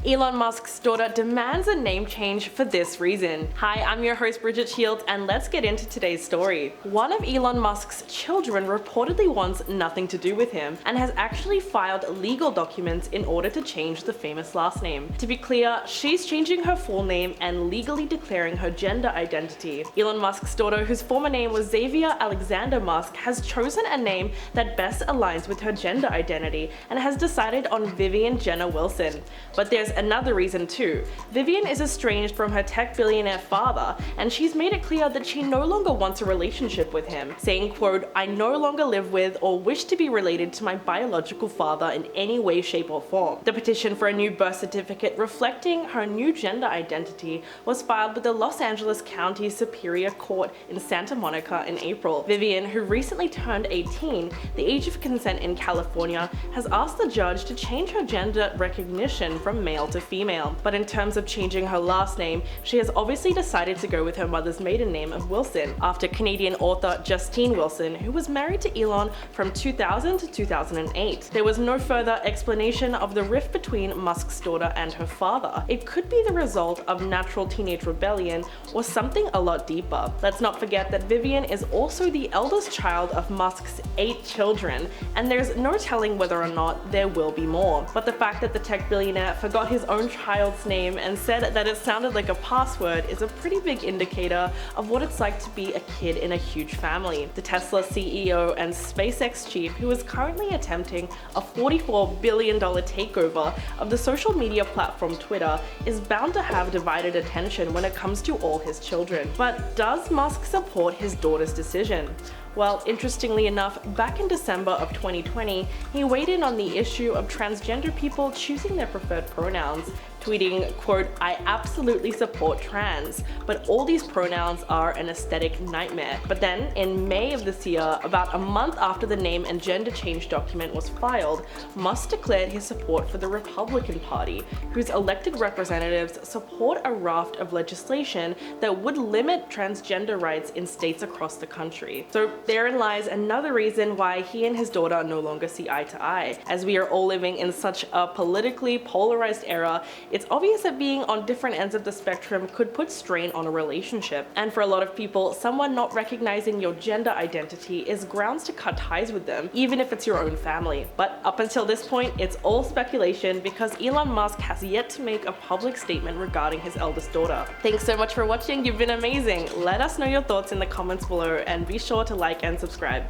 Elon Musk's daughter demands a name change for this reason. Hi, I'm your host Bridget Shields, and let's get into today's story. One of Elon Musk's children reportedly wants nothing to do with him and has actually filed legal documents in order to change the famous last name. To be clear, she's changing her full name and legally declaring her gender identity. Elon Musk's daughter, whose former name was Xavier Alexander Musk, has chosen a name that best aligns with her gender identity and has decided on Vivian Jenna Wilson. But there's another reason too. Vivian is estranged from her tech billionaire father, and she's made it clear that she no longer wants a relationship with him, saying, quote, "I no longer live with or wish to be related to my biological father in any way, shape or form." The petition for a new birth certificate reflecting her new gender identity was filed with the Los Angeles County Superior Court in Santa Monica in April. Vivian, who recently turned 18, the age of consent in California, has asked the judge to change her gender recognition from male to female. But in terms of changing her last name, she has obviously decided to go with her mother's maiden name of Wilson, after Canadian author Justine Wilson, who was married to Elon from 2000 to 2008. There was no further explanation of the rift between Musk's daughter and her father. It could be the result of natural teenage rebellion or something a lot deeper. Let's not forget that Vivian is also the eldest child of Musk's 8 children, and there's no telling whether or not there will be more. But the fact that the tech billionaire forgot his own child's name and said that it sounded like a password is a pretty big indicator of what it's like to be a kid in a huge family. The Tesla CEO and SpaceX chief, who is currently attempting a $44 billion takeover of the social media platform Twitter, is bound to have divided attention when it comes to all his children. But does Musk support his daughter's decision? Well, interestingly enough, back in December of 2020, he weighed in on the issue of transgender people choosing their preferred pronouns, tweeting, quote, "I absolutely support trans, but all these pronouns are an aesthetic nightmare." But then, in May of this year, about a month after the name and gender change document was filed, Musk declared his support for the Republican Party, whose elected representatives support a raft of legislation that would limit transgender rights in states across the country. So therein lies another reason why he and his daughter no longer see eye to eye. As we are all living in such a politically polarized era, it's obvious that being on different ends of the spectrum could put strain on a relationship. And for a lot of people, someone not recognizing your gender identity is grounds to cut ties with them, even if it's your own family. But up until this point, it's all speculation because Elon Musk has yet to make a public statement regarding his eldest daughter. Thanks so much for watching, you've been amazing. Let us know your thoughts in the comments below and be sure to like and subscribe.